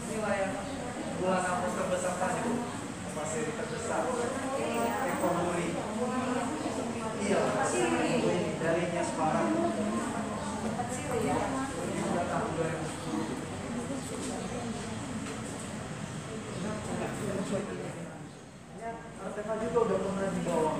Inilah yang bulan apa terbesar tadi, masih terbesar. Ekonomi. Iya, darinya sekarang. Kecil ya. Sudah tahun 2010. Artefak juga udah pernah dibawa.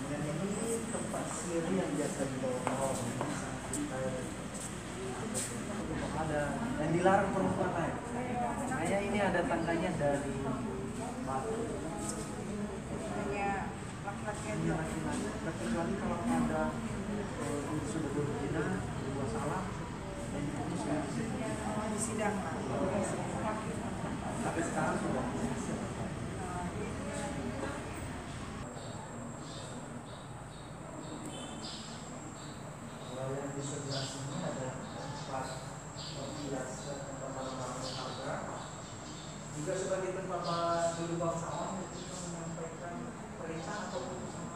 Dan ini tempat siri yang biasa dibawa. Ada dan dilarang perempuan naik. Kayaknya ini ada tangkanya dari batu. Hanya laki-laki aja. Kecuali kalau ada sudah berzina, dua salah, dan diputuskan Di sidang lah. tapi sekarang sudah. Kalau yang di sebelah sini ada tempat perhiasan tempat barang-barang harga, juga sebagai tempat dulu bangsawan ketika menyampaikan perintah atau putusan.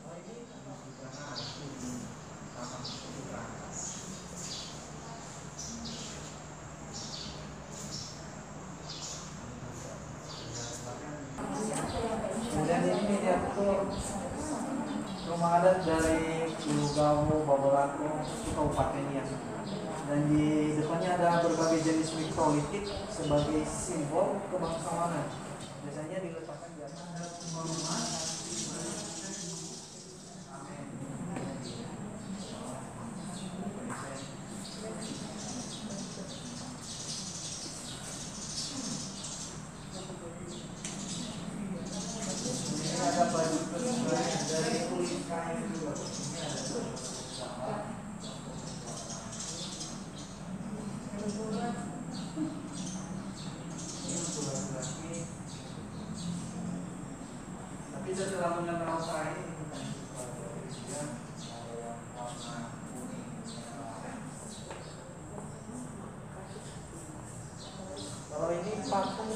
Oh ini karena itu di taman Berangkas. Kemudian ini miniatur rumah adat dari Ulu Gawo, Babolako, Kabupaten Nias. Dan di depannya ada berbagai jenis mikroליtik sebagai simbol kebangsawanan. Biasanya diletakkan di atas rumah. Ini ada baju dari kulit kain juga. Ini ada bersama. Ini untuk laki-laki. Tapi setelah mengenal saya ini bukan dia yang warna kuning. Kalau ini patung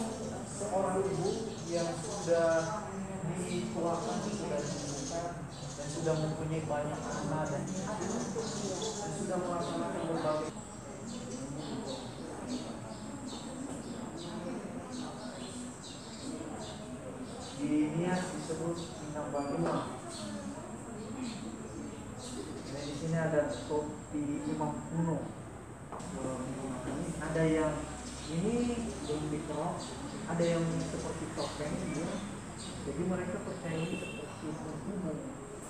seorang ibu yang sudah dituakan, sudah dibuka dan sudah mempunyai banyak anak dan sudah melaksanakan berbagai. Di Nias disebut Minangbalima. Dan di sini ada topi imam kuno. Ada yang ini belum dikerok, ada yang seperti topeng dia. Jadi mereka percaya ini seperti penghubung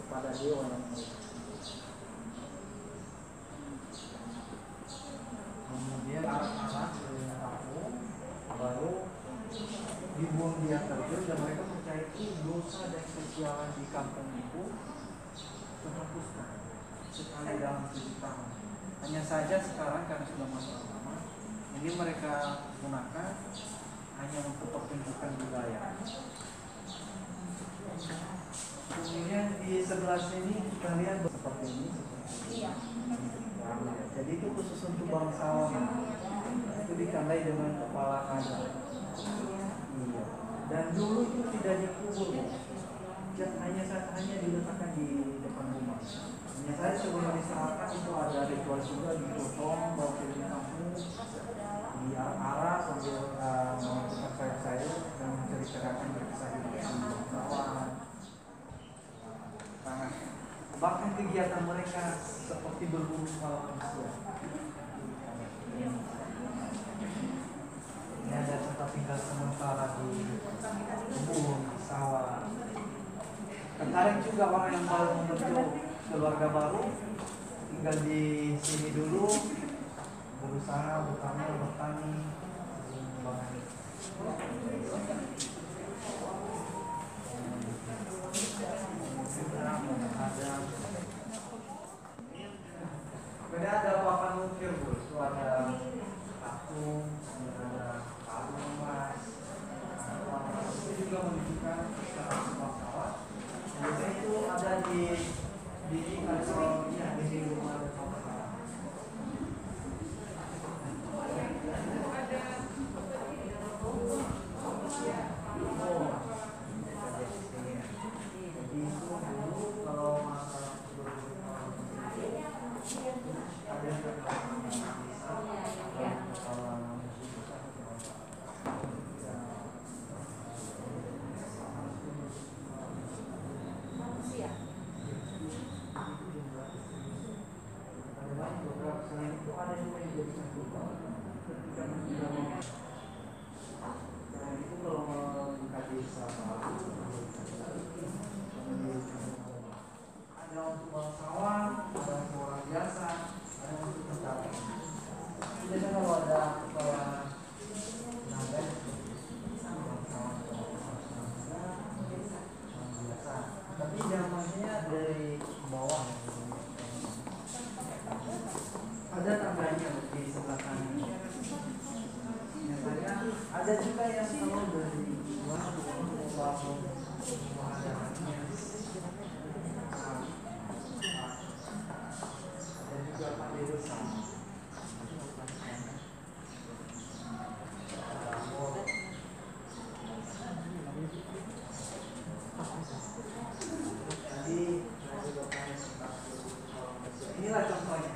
kepada dewa yang mulia. Kemudian anak-anak dari kampung baru dibuang di air terjun dan mereka percaya itu dosa dan kesialan di kampung itu terhapuskan sekali dalam 7 tahun. Hanya saja sekarang karena sudah masuk agama, ini mereka gunakan hanya untuk pertunjukan budaya. Kemudian di sebelah sini kita lihat seperti ini. Iya. Jadi itu khusus untuk bangsawan. Itu ditandai dengan kepala naga. Iya. Dan dulu itu tidak dikubur, hanya diletakkan di depan rumah. Hanya saya sebelum diserahkan itu ada ritual juga dipotong, bawa ke kampung, di arah sambil menentukan sayur-sayur dan menceritakan kisah hidup bangsawan. Bahkan kegiatan mereka seperti berburu malam manusia. Ini ada tempat tinggal sementara di kebun, sawah. Tertarik juga orang yang baru membentuk keluarga baru, tinggal di sini dulu, berusaha bertani, beda ada papan ukir bu, itu ada patung, ada kalung emas, itu juga menunjukkan secara bangsawan. Biasanya itu ada di selain itu ada juga yang jadikan lubang ketika sudah mau. Selain itu kalau membuka desa baru, ada untuk bangsawan, ada untuk orang biasa, ada untuk tentara. Biasanya kalau ada kepala naga, bangsawan biasa. Tapi zamannya dari bawah. Ada tangganya di sebelah kanan. Biasanya ada juga yang kalau dari luar bangun wahananya. Ada juga Pak Desa. Jadi inilah contohnya.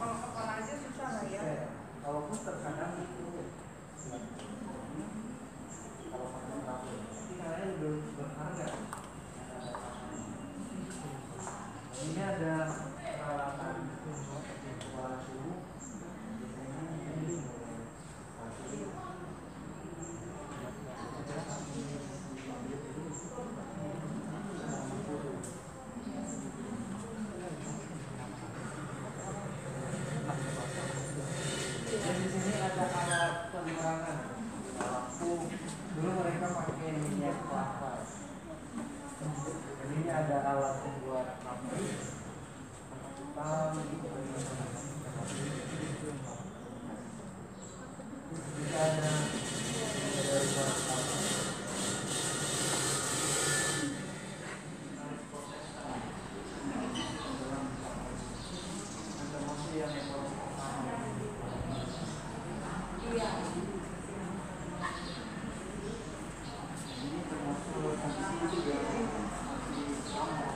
Kalau kepala aja susah lah ya. Walaupun terkadang itu kalau pakai tahu, tapi kalian belum berharga. Ini ada peralatan kepala suhu. Dan di sini ada alat penerangan lampu. Dulu mereka pakai minyak kelapa. Jadi ini ada alat pembuat lampu. Jika ada yang Iya. ini termasuk posisi juga masih sama.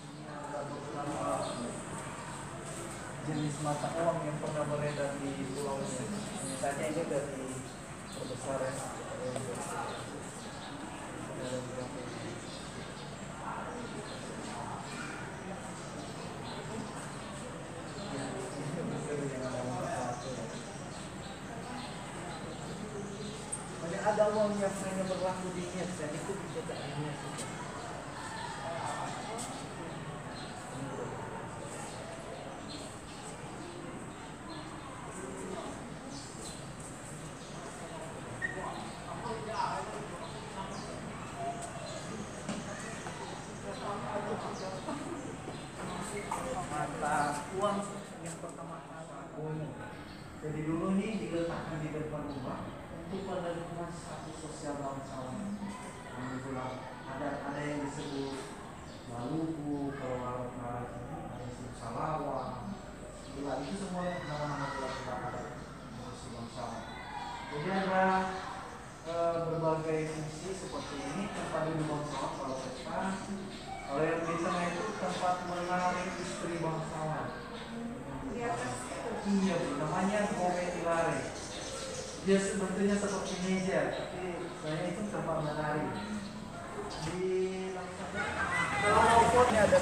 Ini ada beberapa jenis mata uang yang pernah beredar di pulau ini. Misalnya ini dari terbesar ya. Ada beberapa. Ada uang yang hanya berlaku di Nias dan itu bisa tak di Nias. Mata uang yang pertama-tama kuning. Jadi dulu ini diletakkan di depan rumah untuk menerima status sosial bangsawan. Ada yang disebut Maluku, kalau Laut ini ada yang disebut Salawa. Itu semua nama-nama gelar musik bangsawan. Jadi ada berbagai fungsi seperti ini, tempat duduk bangsawan kalau pesta. Kalau yang di sana itu tempat menarik istri bangsawan. Di atas itu. Iya, namanya gometilare. Dia bentuknya seperti meja, tapi saya itu tempat menari. Di kalau mau ada